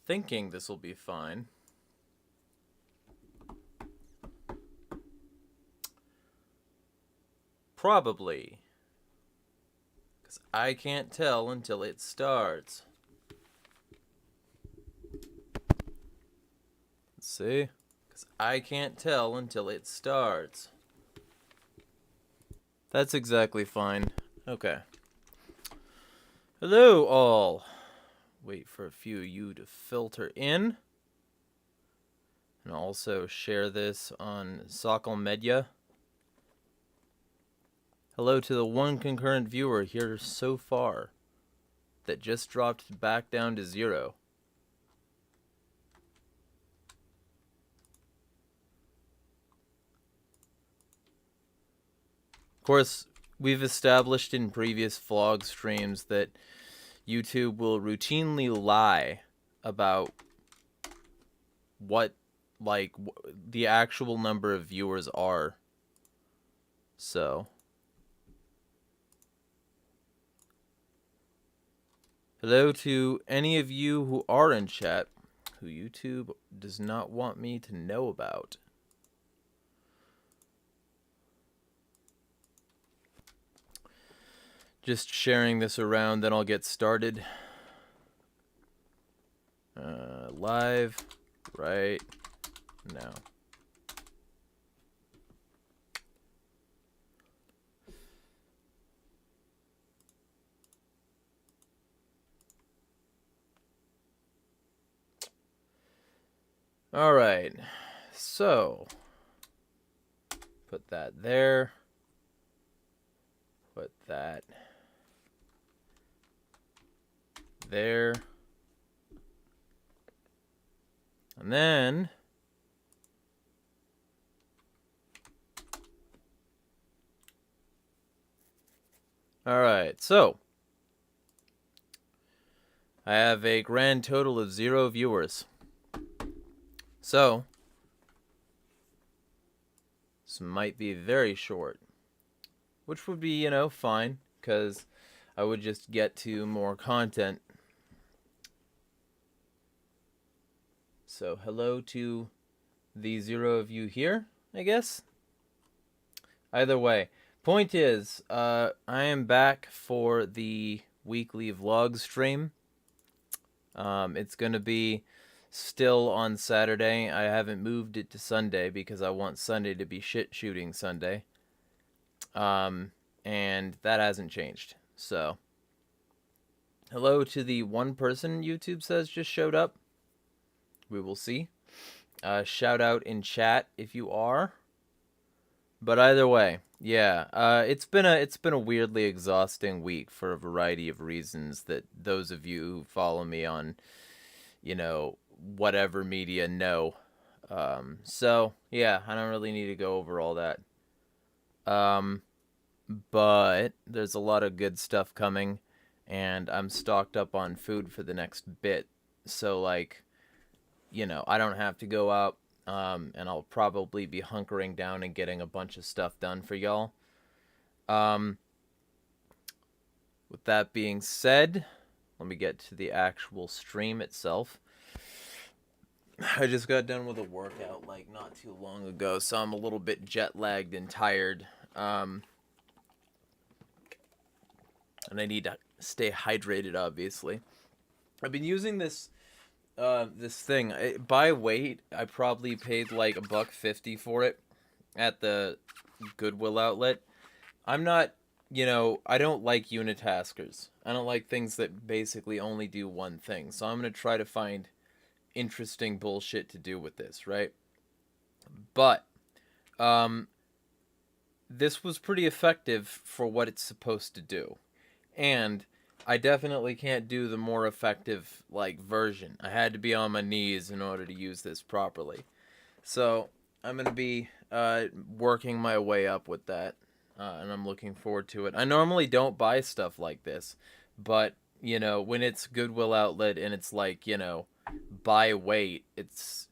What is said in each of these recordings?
thinking this will be fine. Probably. Because I can't tell until it starts. Let's see. Because I can't tell until it starts. That's exactly fine. Okay. Hello, all. Wait for a few of you to filter in. And also share this on Social Media. Hello to the one concurrent viewer here so far that just dropped back down to 0. Of course, we've established in previous vlog streams that YouTube will routinely lie about what, like, the actual number of viewers are. So, hello to any of you who are in chat who YouTube does not want me to know about. Just sharing this around, then I'll get started. Live right now. All right, so put that there. Put that there. And then all right, so I have a grand total of 0 viewers. So this might be very short, which would be, fine, because I would just get to more content. So hello to the 0 of you here, I guess. Either way, point is, I am back for the weekly vlog stream. It's going to be still on Saturday. I haven't moved it to Sunday because I want Sunday to be shit shooting Sunday. And that hasn't changed. So, hello to the one person YouTube says just showed up. We will see. Shout out in chat if you are. But either way, yeah, it's been a weirdly exhausting week for a variety of reasons that those of you who follow me on, whatever media know. So yeah, I don't really need to go over all that. But there's a lot of good stuff coming, and I'm stocked up on food for the next bit. So like, I don't have to go out. And I'll probably be hunkering down and getting a bunch of stuff done for y'all. With that being said, let me get to the actual stream itself. I just got done with a workout like not too long ago, so I'm a little bit jet lagged and tired. And I need to stay hydrated, obviously. I've been using this thing by weight. I probably paid like $1.50 for it at the Goodwill outlet. I'm not, I don't like unitaskers. I don't like things that basically only do one thing. So I'm gonna try to find interesting bullshit to do with this, right? But this was pretty effective for what it's supposed to do, and I definitely can't do the more effective, version. I had to be on my knees in order to use this properly. So, I'm going to be working my way up with that, and I'm looking forward to it. I normally don't buy stuff like this, but, when it's Goodwill outlet and it's by weight, it's,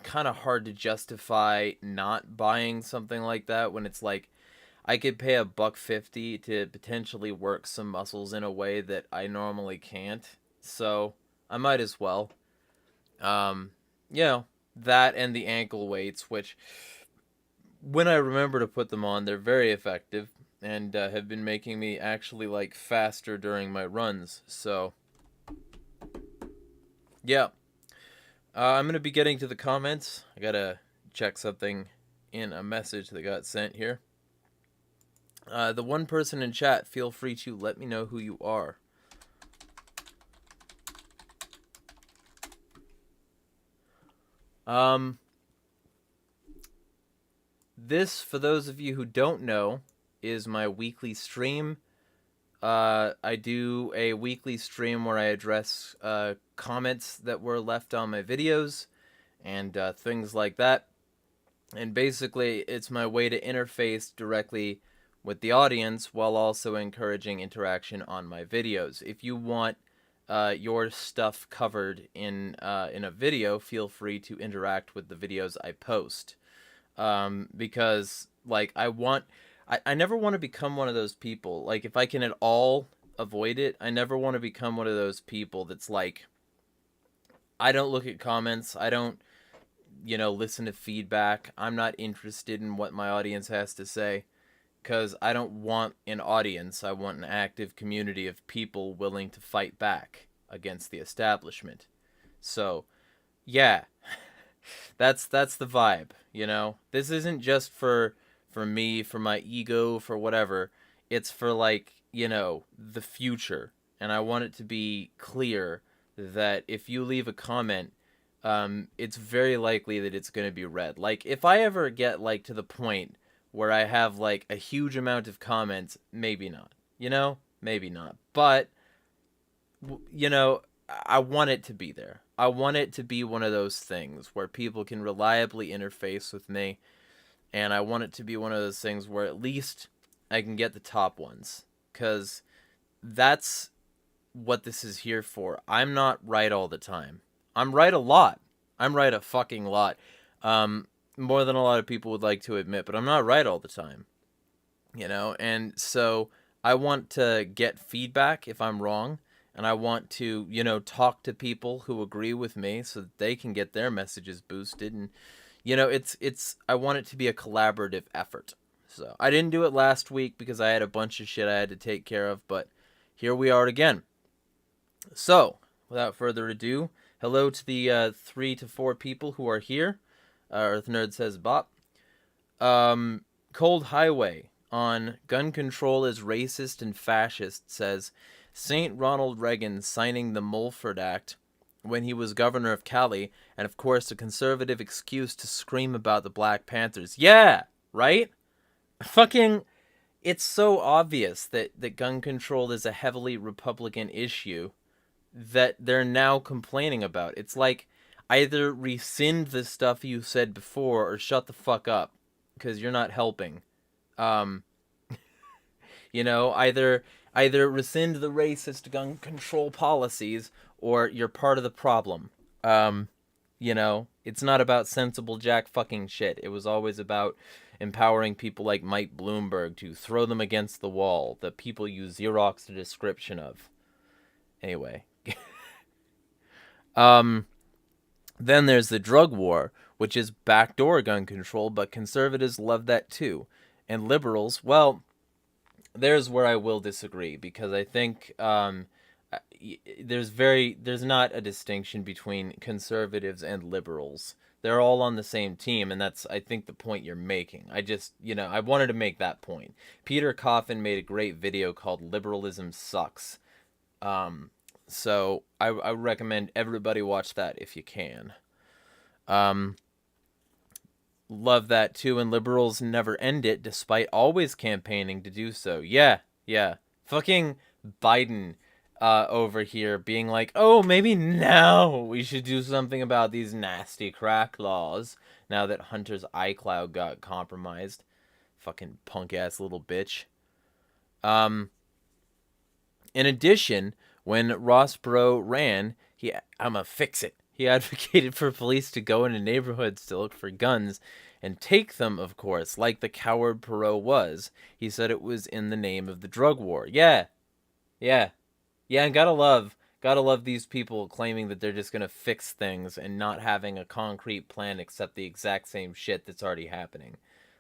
kind of hard to justify not buying something like that when it's I could pay $1.50 to potentially work some muscles in a way that I normally can't. So I might as well. You know, that and the ankle weights, which when I remember to put them on, they're very effective and have been making me actually like faster during my runs. So yeah, I'm gonna be getting to the comments. I gotta check something in a message that got sent here. The one person in chat, feel free to let me know who you are. This, for those of you who don't know, is my weekly stream. I do a weekly stream where I address comments that were left on my videos and things like that. And basically, it's my way to interface directly with the audience while also encouraging interaction on my videos. If you want your stuff covered in a video, feel free to interact with the videos I post. Because like I never want to become one of those people. Like if I can at all avoid it, I never want to become one of those people that's like, I don't look at comments. I don't, listen to feedback. I'm not interested in what my audience has to say because I don't want an audience. I want an active community of people willing to fight back against the establishment. So, yeah. That's the vibe, This isn't just for me, for my ego, for whatever. It's for like, the future. And I want it to be clear that if you leave a comment, it's very likely that it's going to be read. Like if I ever get like to the point where I have like a huge amount of comments, maybe not. Maybe not. But I want it to be there. I want it to be one of those things where people can reliably interface with me, and I want it to be one of those things where at least I can get the top ones, because that's what this is here for. I'm not right all the time. I'm right a lot. I'm right a fucking lot. More than a lot of people would like to admit, but I'm not right all the time. And so I want to get feedback if I'm wrong. And I want to, talk to people who agree with me so that they can get their messages boosted. And, I want it to be a collaborative effort. So I didn't do it last week because I had a bunch of shit I had to take care of, but here we are again. So without further ado, hello to the 3 to 4 people who are here. Earth Nerd says bop. Cold Highway on gun control is racist and fascist says, St. Ronald Reagan signing the Mulford Act when he was governor of Cali, and of course a conservative excuse to scream about the Black Panthers. Yeah, right? Fucking, it's so obvious that gun control is a heavily Republican issue that they're now complaining about. It's like, either rescind the stuff you said before or shut the fuck up, because you're not helping. Either rescind the racist gun control policies or you're part of the problem. It's not about sensible jack fucking shit. It was always about empowering people like Mike Bloomberg to throw them against the wall, the people you Xeroxed a description of. Anyway. Then there's the drug war, which is backdoor gun control, but conservatives love that too. And liberals, well, there's where I will disagree, because I think there's not a distinction between conservatives and liberals. They're all on the same team, and that's, I think, the point you're making. I wanted to make that point. Peter Coffin made a great video called Liberalism Sucks. So I recommend everybody watch that if you can. Love that too, and liberals never end it despite always campaigning to do so. Yeah. Fucking Biden over here being like, oh, maybe now we should do something about these nasty crack laws now that Hunter's iCloud got compromised. Fucking punk-ass little bitch. In addition, when Ross Perot ran, I'ma fix it. He advocated for police to go into neighborhoods to look for guns and take them, of course, like the coward Perot was. He said it was in the name of the drug war. Yeah, yeah, yeah, and gotta love these people claiming that they're just gonna fix things and not having a concrete plan except the exact same shit that's already happening.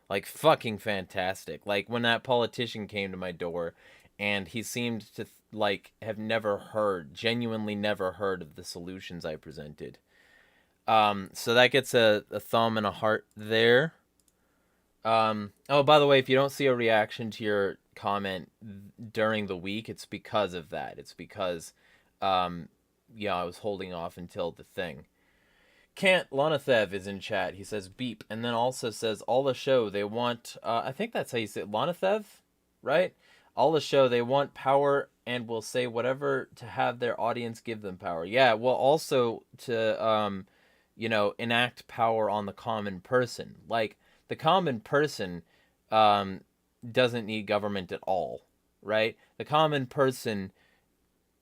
Like, fucking fantastic. Like, when that politician came to my door and he seemed to like have never heard, genuinely never heard of the solutions I presented. So that gets a thumb and a heart there. Oh, by the way, if you don't see a reaction to your comment during the week, it's because of that. It's because, yeah, I was holding off until the thing. Can't Lonathev is in chat. He says beep, and then also says all the show they want. I think that's how you say it. Lonathev, right? All the show they want power and will say whatever to have their audience give them power. Yeah, well, also to enact power on the common person. Like, the common person doesn't need government at all, right? The common person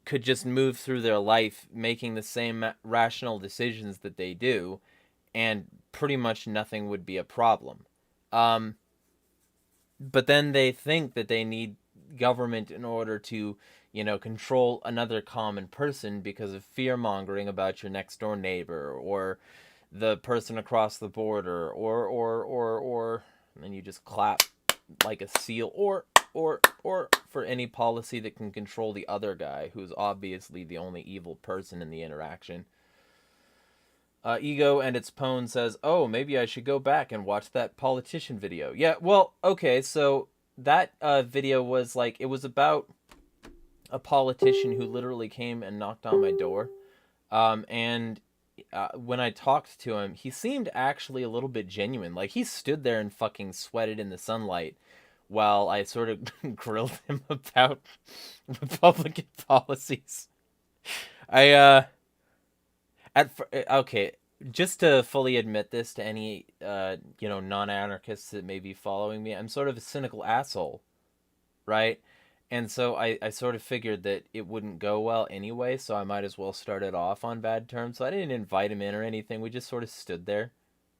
could just move through their life making the same rational decisions that they do, and pretty much nothing would be a problem. But then they think that they need government in order to, control another common person because of fear mongering about your next door neighbor or the person across the border, or, and then you just clap like a seal, or for any policy that can control the other guy, who's obviously the only evil person in the interaction. Ego and its pwn says, oh, maybe I should go back and watch that politician video. Yeah, well, okay, so that video was like, it was about a politician who literally came and knocked on my door. And when I talked to him, he seemed actually a little bit genuine. Like, he stood there and fucking sweated in the sunlight while I sort of grilled him about Republican policies. Okay, just to fully admit this to any, non-anarchists that may be following me, I'm sort of a cynical asshole, right? And so I sort of figured that it wouldn't go well anyway, so I might as well start it off on bad terms. So I didn't invite him in or anything. We just sort of stood there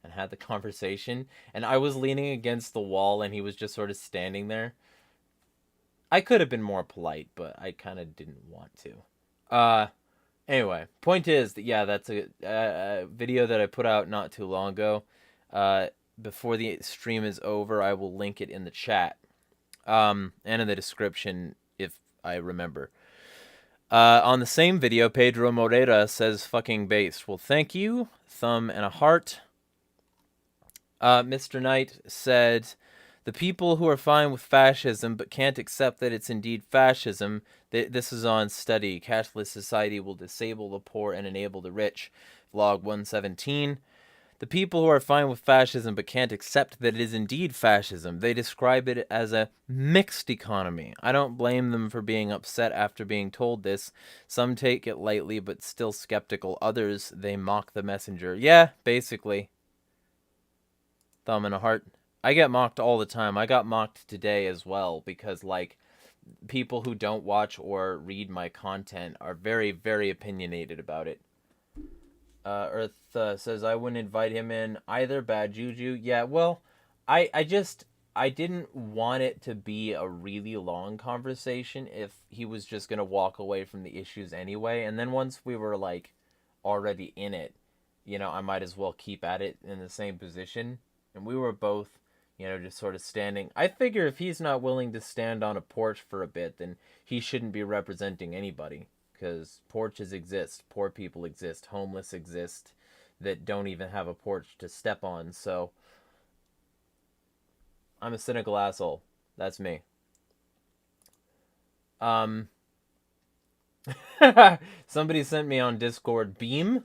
and had the conversation. And I was leaning against the wall, and he was just sort of standing there. I could have been more polite, but I kind of didn't want to. Anyway, point is that, yeah, that's a video that I put out not too long ago. Before the stream is over, I will link it in the chat. And in the description, if I remember. On the same video, Pedro Moreira says fucking based. Well, thank you. Thumb and a heart. Mr. Knight said, the people who are fine with fascism but can't accept that it's indeed fascism, this is on study. Cashless society will disable the poor and enable the rich. Vlog 117. The people who are fine with fascism but can't accept that it is indeed fascism, they describe it as a mixed economy. I don't blame them for being upset after being told this. Some take it lightly but still skeptical. Others, they mock the messenger. Yeah, basically. Thumb and a heart. I get mocked all the time. I got mocked today as well because, like, people who don't watch or read my content are very, very opinionated about it. Earth says, I wouldn't invite him in either. Bad juju. Yeah, well, I didn't want it to be a really long conversation if he was just going to walk away from the issues anyway. And then once we were, like, already in it, I might as well keep at it in the same position. And we were both, just sort of standing. I figure if he's not willing to stand on a porch for a bit, then he shouldn't be representing anybody. Because porches exist, poor people exist, homeless exist, that don't even have a porch to step on. So I'm a cynical asshole. That's me. Somebody sent me on Discord, Beam? ?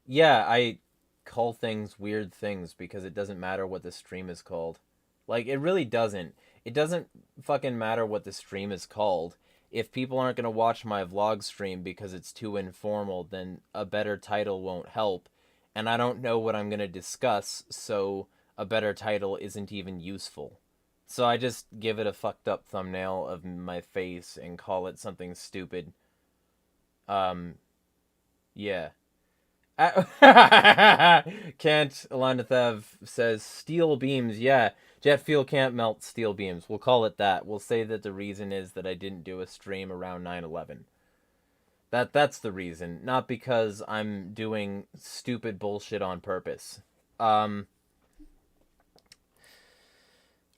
Yeah, I call things weird things because it doesn't matter what the stream is called. Like, it really doesn't. It doesn't fucking matter what the stream is called. If people aren't going to watch my vlog stream because it's too informal, then a better title won't help. And I don't know what I'm going to discuss, so a better title isn't even useful. So I just give it a fucked up thumbnail of my face and call it something stupid. Yeah. Kent Alanathev says steel beams. Yeah, jet fuel can't melt steel beams. We'll call it that. We'll say that the reason is that I didn't do a stream around 9/11. That's the reason, not because I'm doing stupid bullshit on purpose.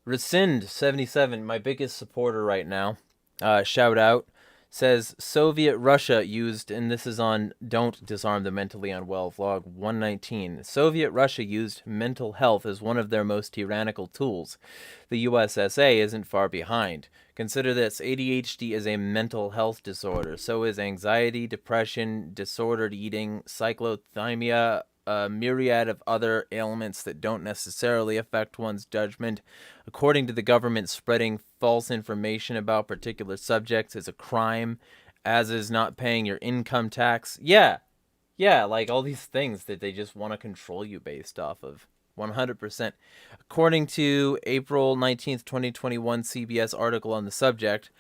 Rescind77, my biggest supporter right now. Shout out. Says Soviet Russia used, and this is on Don't Disarm the Mentally Unwell vlog 119. Soviet Russia used mental health as one of their most tyrannical tools. The USSA isn't far behind. Consider this: ADHD is a mental health disorder. So is anxiety, depression, disordered eating, cyclothymia, a myriad of other ailments that don't necessarily affect one's judgment. According to the government, spreading false information about particular subjects is a crime, as is not paying your income tax. Yeah, like all these things that they just want to control you based off of. 100%. According to April 19th, 2021 CBS article on the subject,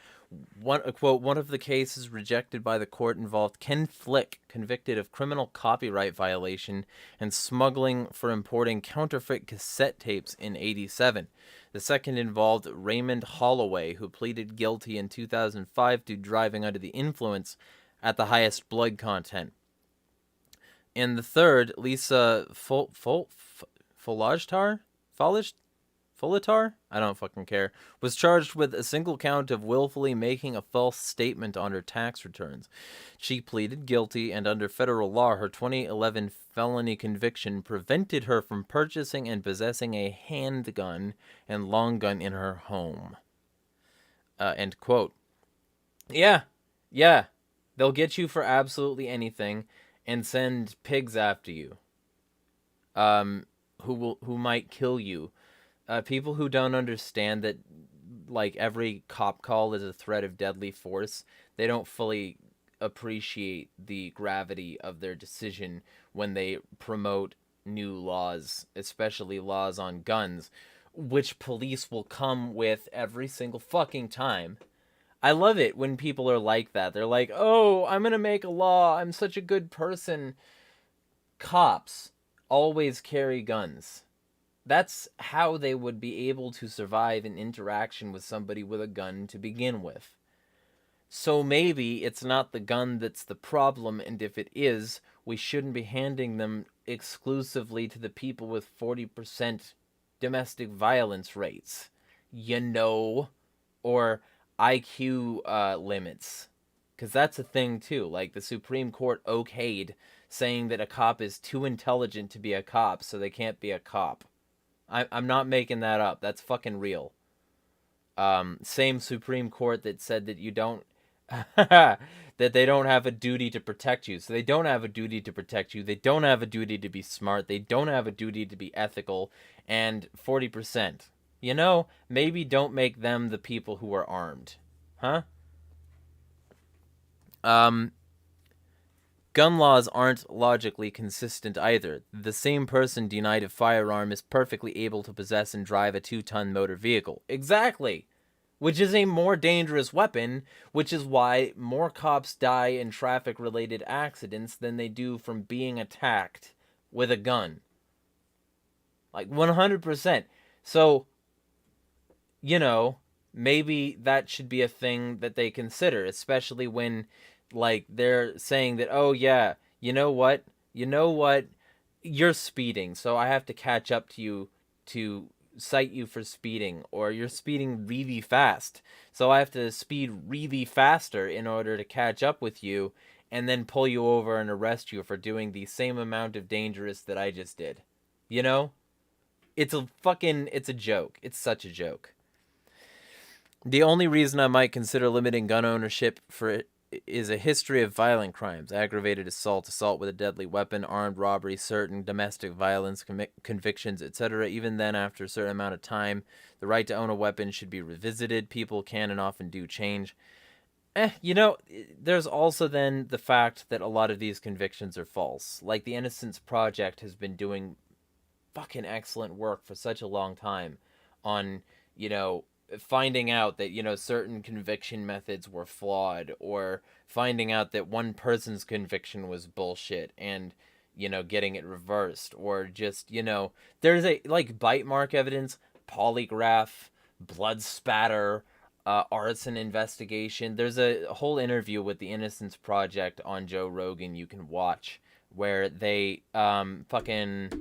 one of the cases rejected by the court involved Ken Flick, convicted of criminal copyright violation and smuggling for importing counterfeit cassette tapes in 87. The second involved Raymond Holloway, who pleaded guilty in 2005 to driving under the influence at the highest blood content. And the third, Lisa Folajtar? Folitar? I don't fucking care. Was charged with a single count of willfully making a false statement on her tax returns. She pleaded guilty, and under federal law, her 2011 felony conviction prevented her from purchasing and possessing a handgun and long gun in her home. End quote. Yeah. They'll get you for absolutely anything and send pigs after you. Who might kill you. People who don't understand that, like, every cop call is a threat of deadly force, they don't fully appreciate the gravity of their decision when they promote new laws, especially laws on guns, which police will come with every single fucking time. I love it when people are like that. They're like, oh, I'm gonna make a law, I'm such a good person. Cops always carry guns. That's how they would be able to survive an interaction with somebody with a gun to begin with. So maybe it's not the gun that's the problem, and if it is, we shouldn't be handing them exclusively to the people with 40% domestic violence rates. Or IQ limits. Because that's a thing too. Like, the Supreme Court okayed saying that a cop is too intelligent to be a cop, so they can't be a cop. I'm not making that up. That's fucking real. Same Supreme Court that said that you don't... that they don't have a duty to protect you. So they don't have a duty to protect you. They don't have a duty to be smart. They don't have a duty to be ethical. And 40%. Maybe don't make them the people who are armed. Huh? Gun laws aren't logically consistent either. The same person denied a firearm is perfectly able to possess and drive a 2-ton motor vehicle. Exactly! Which is a more dangerous weapon, which is why more cops die in traffic-related accidents than they do from being attacked with a gun. Like, 100%. So, maybe that should be a thing that they consider, especially when... like, they're saying that, oh, yeah, you know what? You're speeding, so I have to catch up to you to cite you for speeding. Or you're speeding really fast, so I have to speed really faster in order to catch up with you and then pull you over and arrest you for doing the same amount of dangerous that I just did. It's a joke. It's such a joke. The only reason I might consider limiting gun ownership for it is a history of violent crimes: aggravated assault, assault with a deadly weapon, armed robbery, certain domestic violence convictions, etc. Even then, after a certain amount of time, the right to own a weapon should be revisited. People can and often do change. There's also then the fact that a lot of these convictions are false. Like, the Innocence Project has been doing fucking excellent work for such a long time on, finding out that, certain conviction methods were flawed, or finding out that one person's conviction was bullshit. And, getting it reversed, or just, there's a, like, bite mark evidence, polygraph, blood spatter, arson investigation. There's a whole interview with the Innocence Project on Joe Rogan you can watch, where they fucking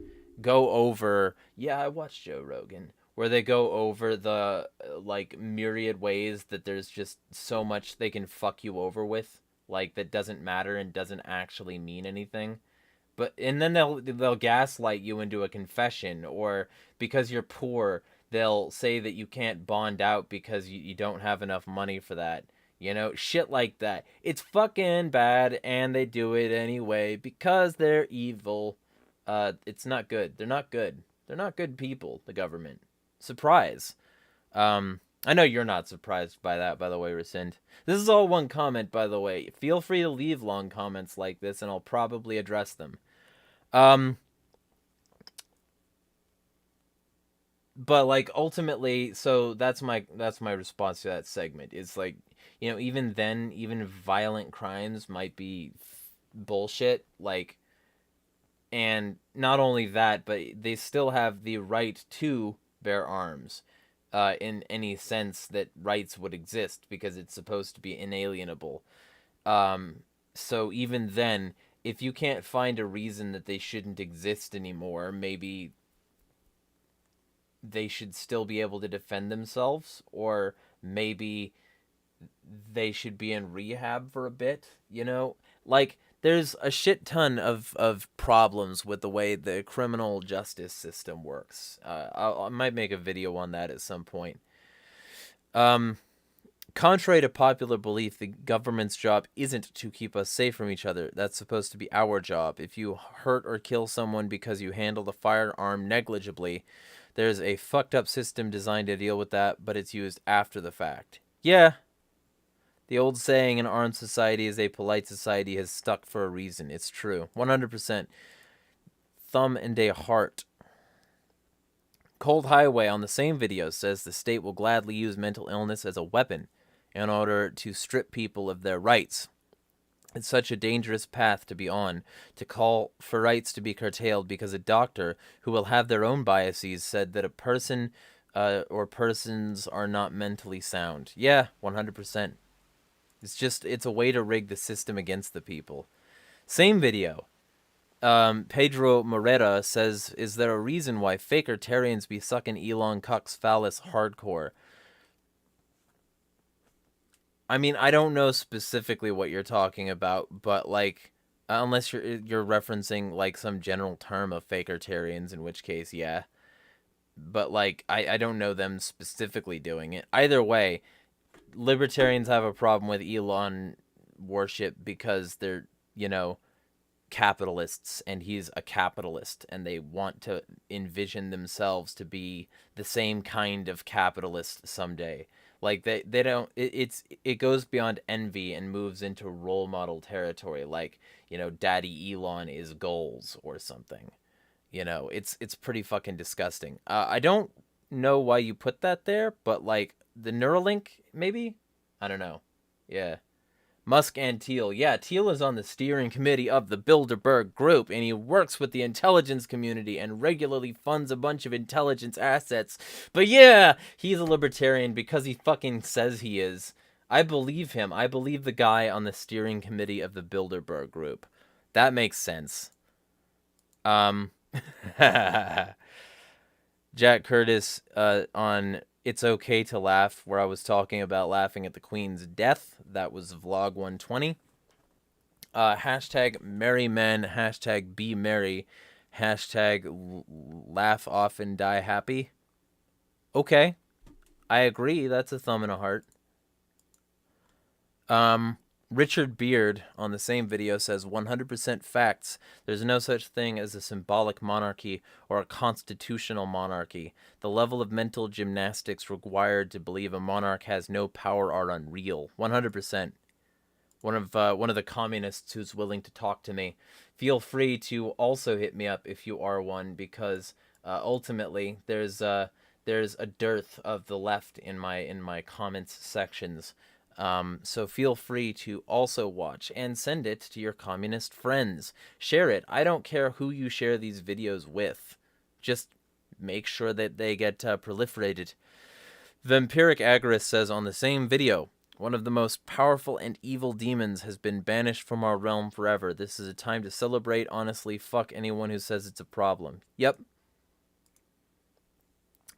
go over. Yeah, I watched Joe Rogan, where they go over the like myriad ways that there's just so much they can fuck you over with, like, that doesn't matter and doesn't actually mean anything. But and then they'll gaslight you into a confession, or because you're poor, they'll say that you can't bond out because you don't have enough money for that. Shit like that. It's fucking bad, and they do it anyway because they're evil. It's not good. They're not good. They're not good people, the government. Surprise. I know you're not surprised by that, by the way, Rescind. This is all one comment, by the way. Feel free to leave long comments like this, and I'll probably address them. But, like, ultimately, so that's my response to that segment. It's like, even then, even violent crimes might be bullshit, like, and not only that, but they still have the right to bear arms, in any sense that rights would exist, because it's supposed to be inalienable. So even then, if you can't find a reason that they shouldn't exist anymore, maybe they should still be able to defend themselves, or maybe they should be in rehab for a bit, Like, there's a shit ton of problems with the way the criminal justice system works. I might make a video on that at some point. Contrary to popular belief, the government's job isn't to keep us safe from each other. That's supposed to be our job. If you hurt or kill someone because you handled a firearm negligibly, there's a fucked up system designed to deal with that, but it's used after the fact. Yeah. The old saying, an armed society is a polite society, has stuck for a reason. It's true. 100%. Thumb and a heart. Cold Highway on the same video says the state will gladly use mental illness as a weapon in order to strip people of their rights. It's such a dangerous path to be on, to call for rights to be curtailed because a doctor who will have their own biases said that a person or persons are not mentally sound. Yeah, 100%. It's a way to rig the system against the people. Same video. Pedro Morera says, is there a reason why fakertarians be sucking Elon Cuck's phallus hardcore? I mean, I don't know specifically what you're talking about, but, like, unless you're referencing, like, some general term of fakertarians, in which case, yeah. But, like, I don't know them specifically doing it. Either way, libertarians have a problem with Elon worship because they're, capitalists, and he's a capitalist, and they want to envision themselves to be the same kind of capitalist someday. Like, they don't, it goes beyond envy and moves into role model territory, like, Daddy Elon is goals or something. It's pretty fucking disgusting. I don't know why you put that there, but, like, the Neuralink, maybe? I don't know. Yeah. Musk and Thiel. Yeah, Thiel is on the steering committee of the Bilderberg Group, and he works with the intelligence community and regularly funds a bunch of intelligence assets. But yeah, he's a libertarian because he fucking says he is. I believe him. I believe the guy on the steering committee of the Bilderberg Group. That makes sense. Jack Curtis on It's Okay to Laugh, where I was talking about laughing at the Queen's death. That was vlog 120. Hashtag merry men, hashtag be merry, hashtag laugh often, die happy. Okay, I agree. That's a thumb and a heart. Richard Beard on the same video says 100% facts. There's no such thing as a symbolic monarchy or a constitutional monarchy. The level of mental gymnastics required to believe a monarch has no power are unreal. 100%. One of the communists who's willing to talk to me. Feel free to also hit me up if you are one, because ultimately there's a dearth of the left in my comments sections. So feel free to also watch and send it to your communist friends. Share it. I don't care who you share these videos with. Just make sure that they get proliferated. Vampiric Agorist says on the same video, one of the most powerful and evil demons has been banished from our realm forever. This is a time to celebrate. Honestly, fuck anyone who says it's a problem. Yep.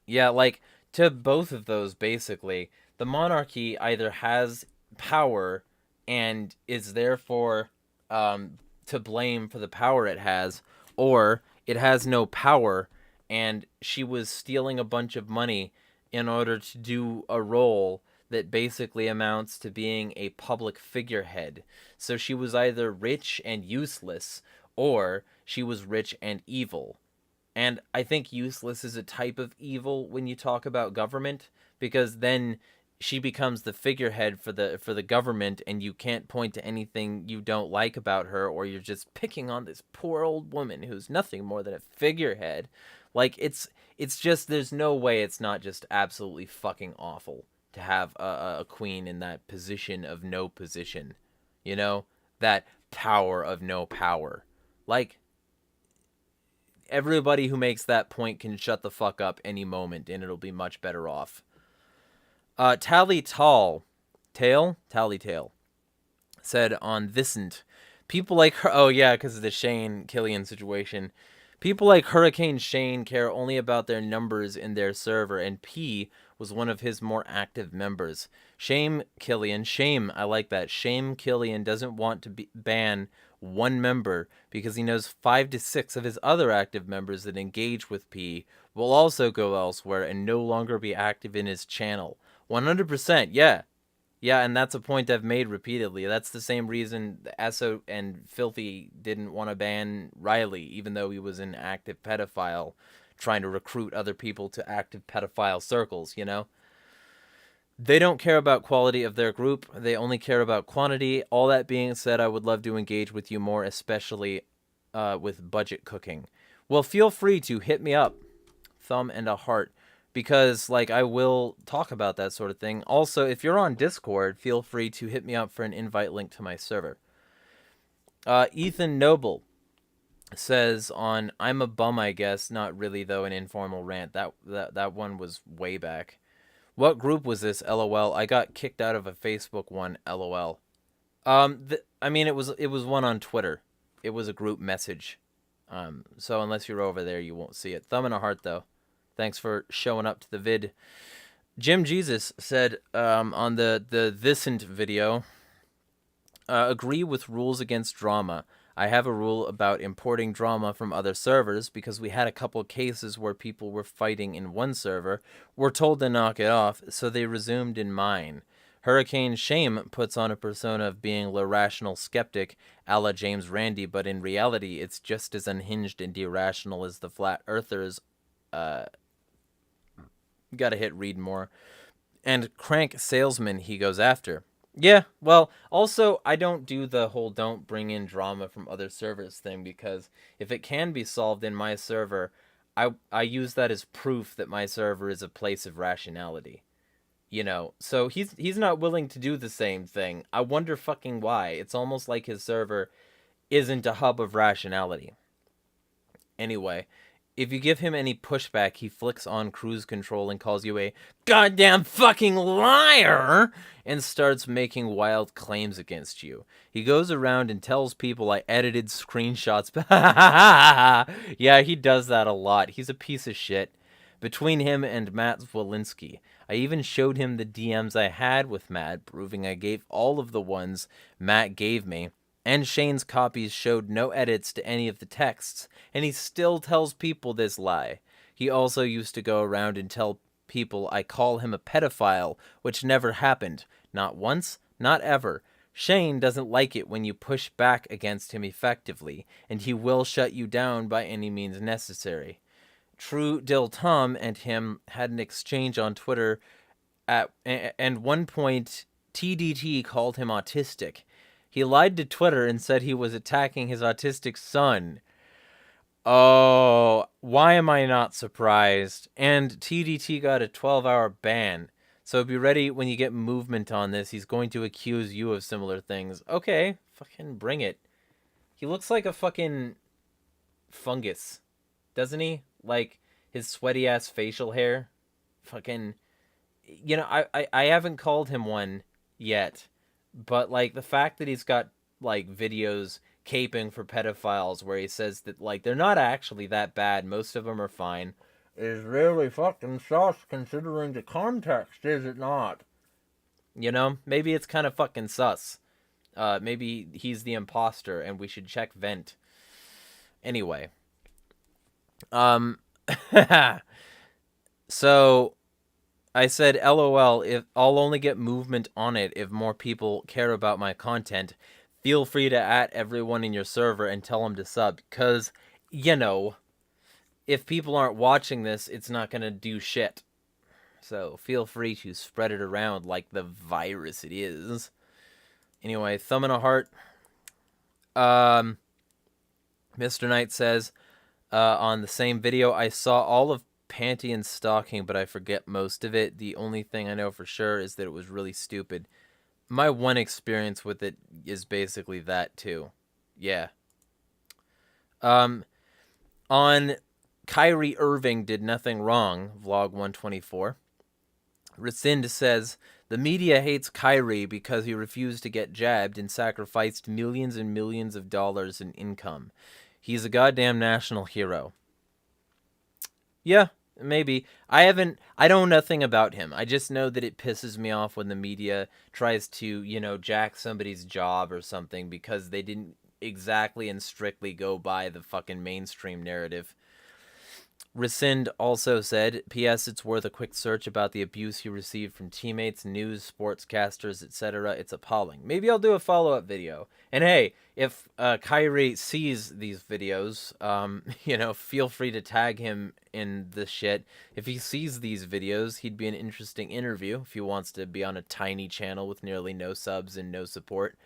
Yeah, like, to both of those, basically, the monarchy either has power and is therefore to blame for the power it has, or it has no power and she was stealing a bunch of money in order to do a role that basically amounts to being a public figurehead. So she was either rich and useless, or she was rich and evil. And I think useless is a type of evil when you talk about government, because then she becomes the figurehead for the government, and you can't point to anything you don't like about her, or you're just picking on this poor old woman who's nothing more than a figurehead. Like, it's just, there's no way it's not just absolutely fucking awful to have a queen in that position of no position. You know? That power of no power. Like, everybody who makes that point can shut the fuck up any moment, and it'll be much better off. Tally Tall said on Thisn't, people like her, oh yeah, because of the Shane Killian situation. People like Hurricane Shane care only about their numbers in their server, and P was one of his more active members. Shame, I like that. Shame Killian doesn't want to ban one member because he knows 5 to 6 of his other active members that engage with P will also go elsewhere and no longer be active in his channel. 100%, yeah. Yeah, and that's a point I've made repeatedly. That's the same reason Esso and Filthy didn't want to ban Riley, even though he was an active pedophile trying to recruit other people to active pedophile circles, you know? They don't care about quality of their group. They only care about quantity. All that being said, I would love to engage with you more, especially with budget cooking. Well, feel free to hit me up. Thumb and a heart. Because, like, I will talk about that sort of thing. Also, if you're on Discord, feel free to hit me up for an invite link to my server. Ethan Noble says on I'm a bum, I guess. Not really, though, an informal rant. That one was way back. What group was this? LOL. I got kicked out of a Facebook one. LOL. I mean, it was one on Twitter. It was a group message. So unless you're over there, you won't see it. Thumb and a heart, though. Thanks for showing up to the vid. Jim Jesus said on the Thisn't video, agree with rules against drama. I have a rule about importing drama from other servers because we had a couple cases where people were fighting in one server, were told to knock it off, so they resumed in mine. Hurricane Shame puts on a persona of being l'irrational skeptic a la James Randi, but in reality it's just as unhinged and irrational as the flat earthers. Gotta hit read more. And crank salesman he goes after. Yeah, well, also, I don't do the whole don't bring in drama from other servers thing, because if it can be solved in my server, I use that as proof that my server is a place of rationality. You know, so he's not willing to do the same thing. I wonder fucking why. It's almost like his server isn't a hub of rationality. Anyway, if you give him any pushback, he flicks on cruise control and calls you a goddamn fucking liar and starts making wild claims against you. He goes around and tells people I edited screenshots. Yeah, he does that a lot. He's a piece of shit. Between him and Matt Zwolinski, I even showed him the DMs I had with Matt, proving I gave all of the ones Matt gave me. And Shane's copies showed no edits to any of the texts, and he still tells people this lie. He also used to go around and tell people I call him a pedophile, which never happened. Not once, not ever. Shane doesn't like it when you push back against him effectively, and he will shut you down by any means necessary. True Dill Tom and him had an exchange on Twitter and one point TDT called him autistic. He lied to Twitter and said he was attacking his autistic son. Oh, why am I not surprised? And TDT got a 12-hour ban. So be ready when you get movement on this. He's going to accuse you of similar things. Okay, fucking bring it. He looks like a fucking fungus, doesn't he? Like his sweaty ass facial hair. Fucking, I haven't called him one yet, but like the fact that he's got like videos caping for pedophiles where he says that like they're not actually that bad, most of them are fine, is really fucking sus considering the context, is it not? Maybe it's kind of fucking sus. Maybe he's the imposter and we should check vent. Anyway. So I said, LOL, if I'll only get movement on it if more people care about my content. Feel free to @ everyone in your server and tell them to sub. Because, if people aren't watching this, it's not going to do shit. So feel free to spread it around like the virus it is. Anyway, thumb and a heart. Mr. Knight says, on the same video, I saw all of Panty and Stalking, but I forget most of it. The only thing I know for sure is that it was really stupid. My one experience with it is basically that too. Yeah. On Kyrie Irving did nothing wrong, vlog 124. Rescind says, the media hates Kyrie because he refused to get jabbed and sacrificed millions and millions of dollars in income. He's a goddamn national hero. Yeah, maybe. I know nothing about him. I just know that it pisses me off when the media tries to, jack somebody's job or something because they didn't exactly and strictly go by the fucking mainstream narrative. Rescind also said, P.S. It's worth a quick search about the abuse he received from teammates, news, sportscasters, etc. It's appalling. Maybe I'll do a follow-up video. And hey, if Kyrie sees these videos, feel free to tag him in the shit. If he sees these videos, he'd be an interesting interview if he wants to be on a tiny channel with nearly no subs and no support.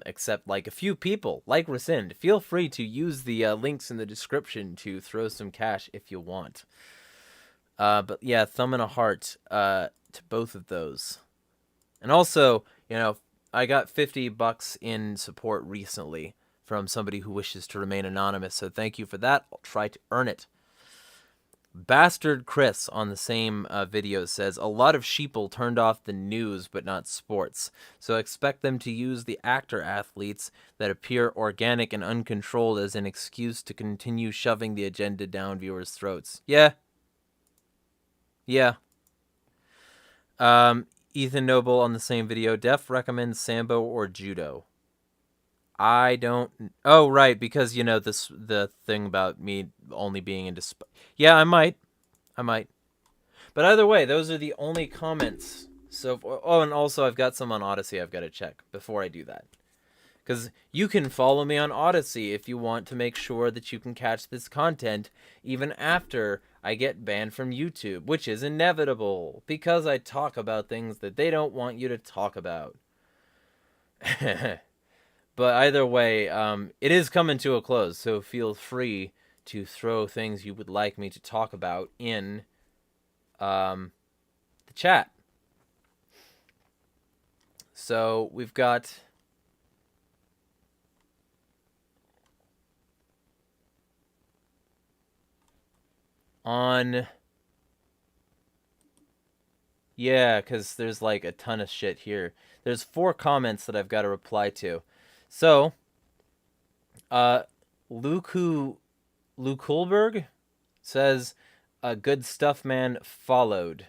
Except like a few people, like Rescind. Feel free to use the links in the description to throw some cash if you want. But yeah, thumb and a heart to both of those. And also, I got $50 in support recently from somebody who wishes to remain anonymous, so thank you for that. I'll try to earn it. Bastard Chris on the same video says, a lot of sheeple turned off the news but not sports, so expect them to use the actor athletes that appear organic and uncontrolled as an excuse to continue shoving the agenda down viewers' throats. Yeah. Ethan Noble on the same video, Def recommends Sambo or Judo. I don't... Oh, right, because, the thing about me only being into... Yeah, I might. But either way, those are the only comments. So, and also I've got some on Odyssey I've got to check before I do that. Because you can follow me on Odyssey if you want to make sure that you can catch this content even after I get banned from YouTube, which is inevitable, because I talk about things that they don't want you to talk about. But either way, it is coming to a close, so feel free to throw things you would like me to talk about in the chat. So we've got on... Yeah, because there's like a ton of shit here. There's 4 comments that I've got to reply to. So, Luke Hulberg says, good stuff, man, followed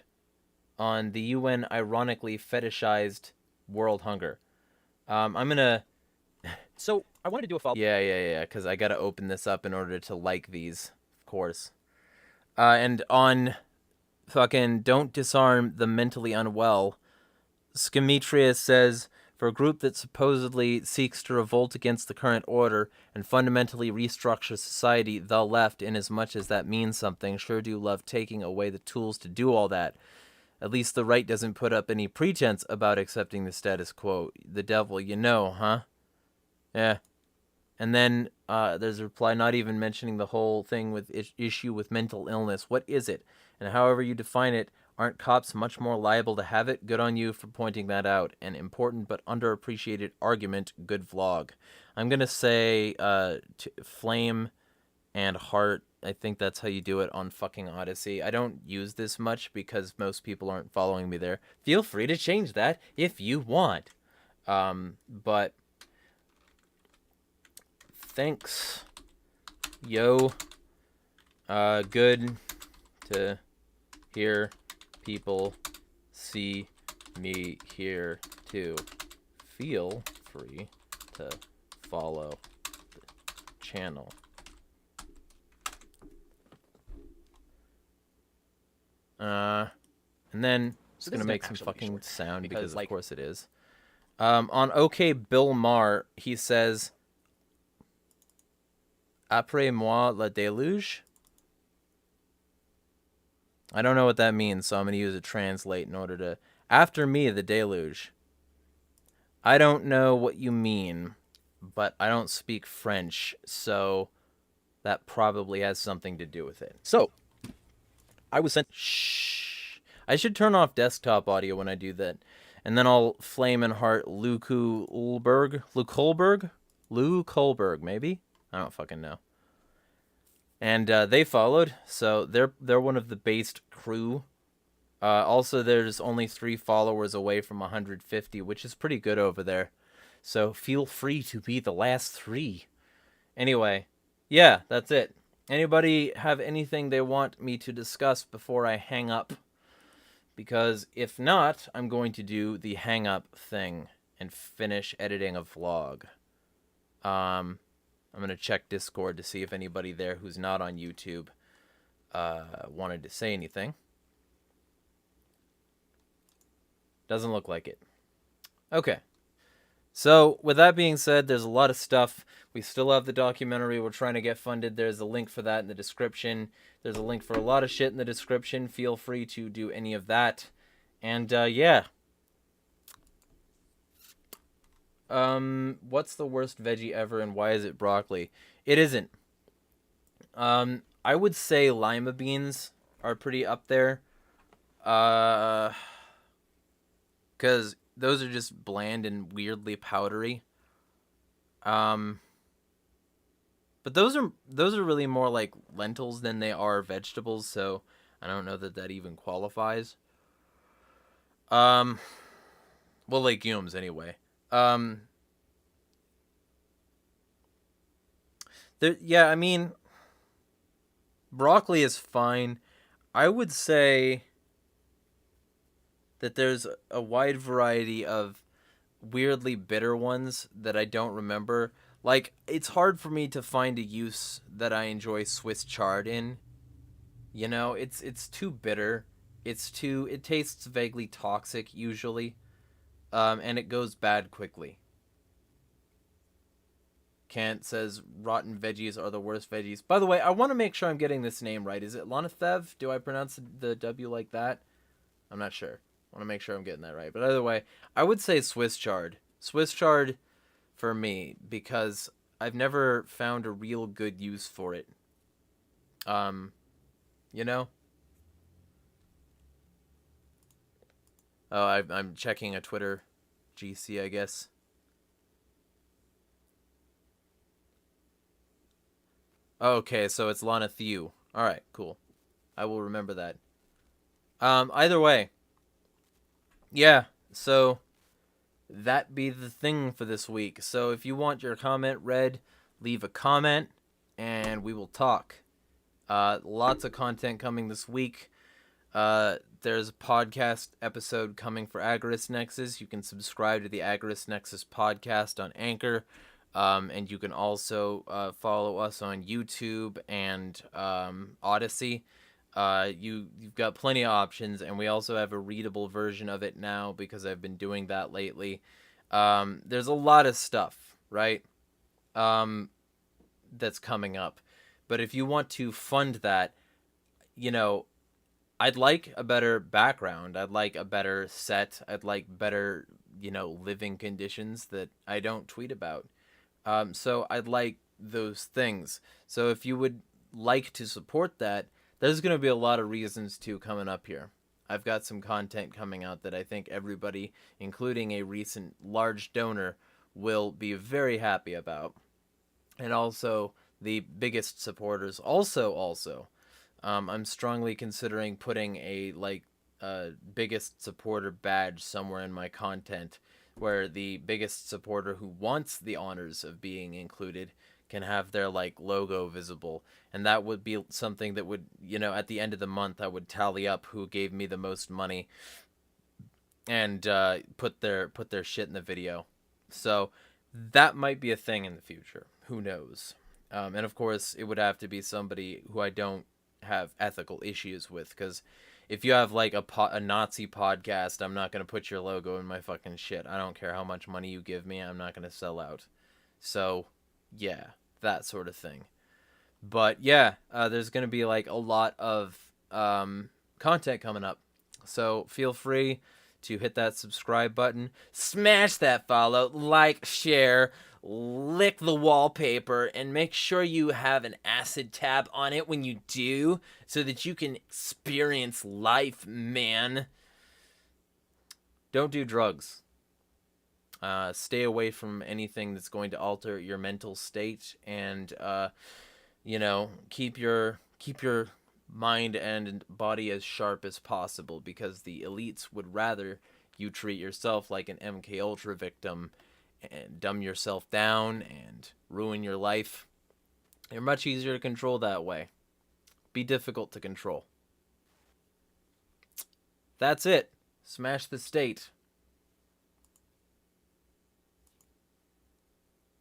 on the UN ironically fetishized world hunger. I'm gonna... So, I wanted to do a follow-up. Yeah, because I gotta open this up in order to like these, of course. And on fucking don't disarm the mentally unwell, Skemetrius says, for a group that supposedly seeks to revolt against the current order and fundamentally restructure society, the left, in as much as that means something, sure do love taking away the tools to do all that. At least the right doesn't put up any pretense about accepting the status quo. The devil, huh? Yeah. And then there's a reply not even mentioning the whole thing with issue with mental illness. What is it? And however you define it, Aren't cops much more liable to have it? Good on you for pointing that out. An important but underappreciated argument. Good vlog. I'm going to say flame and heart. I think that's how you do it on fucking Odyssey. I don't use this much because most people aren't following me there. Feel free to change that if you want. But thanks. Yo. Good to hear people see me here too. Feel free to follow the channel. And then it's gonna make some fucking sound because of course it is. On OK Bill Maher, he says, "Après moi le déluge." I don't know what that means, so I'm gonna use a translate in order to. After me, the deluge. I don't know what you mean, but I don't speak French, so that probably has something to do with it. So, I was sent. Shh. I should turn off desktop audio when I do that. And then I'll flame and heart Luke Holberg, maybe? I don't fucking know. And they followed, so they're one of the based crew. Also, there's only 3 followers away from 150, which is pretty good over there. So feel free to be the last 3. Anyway, yeah, that's it. Anybody have anything they want me to discuss before I hang up? Because if not, I'm going to do the hang up thing and finish editing a vlog. I'm going to check Discord to see if anybody there who's not on YouTube wanted to say anything. Doesn't look like it. Okay. So, with that being said, there's a lot of stuff. We still have the documentary we're trying to get funded. There's a link for that in the description. There's a link for a lot of shit in the description. Feel free to do any of that. And, yeah. What's the worst veggie ever and why is it broccoli? It isn't. I would say lima beans are pretty up there. Because those are just bland and weirdly powdery. But those are really more like lentils than they are vegetables, so I don't know that even qualifies. Well, legumes anyway. Yeah, I mean, broccoli is fine. I would say that there's a wide variety of weirdly bitter ones that I don't remember. Like, it's hard for me to find a use that I enjoy Swiss chard in. You know, it's too bitter. It tastes vaguely toxic usually. And it goes bad quickly. Kant says rotten veggies are the worst veggies. By the way, I want to make sure I'm getting this name right. Is it Lonathev? Do I pronounce the W like that? I'm not sure. I want to make sure I'm getting that right. But either way, I would say Swiss chard. Swiss chard for me, because I've never found a real good use for it. You know? Oh, I'm checking a Twitter GC, I guess. Okay, so it's Lana Thew. Alright, cool. I will remember that. Either way. Yeah, so that be the thing for this week. So if you want your comment read, leave a comment, and we will talk. Lots of content coming this week. There's a podcast episode coming for AgoristNexus. You can subscribe to the AgoristNexus podcast on Anchor. And you can also follow us on YouTube and Odyssey. You've got plenty of options, and we also have a readable version of it now because I've been doing that lately. There's a lot of stuff, right? That's coming up. But if you want to fund that, you know, I'd like a better background. I'd like a better set. I'd like better, you know, living conditions that I don't tweet about. So I'd like those things. So if you would like to support that, there's going to be a lot of reasons to coming up here. I've got some content coming out that I think everybody, including a recent large donor, will be very happy about. And also, the biggest supporters also, I'm strongly considering putting a biggest supporter badge somewhere in my content, where the biggest supporter who wants the honors of being included can have their logo visible. And that would be something that would, at the end of the month, I would tally up who gave me the most money and put their shit in the video. So that might be a thing in the future. Who knows? And of course, it would have to be somebody who I don't have ethical issues with, because if you have a Nazi podcast, I'm not going to put your logo in my fucking shit. I don't care how much money you give me, I'm not going to sell out. So, yeah, that sort of thing. But yeah, there's going to be a lot of content coming up. So feel free to hit that subscribe button, smash that follow, share, lick the wallpaper, and make sure you have an acid tab on it when you do, so that you can experience life, man. Don't do drugs. Stay away from anything that's going to alter your mental state, and keep your mind and body as sharp as possible, because the elites would rather you treat yourself like an MK Ultra victim and dumb yourself down and ruin your life. You're much easier to control that way. Be difficult to control. That's it. Smash the state.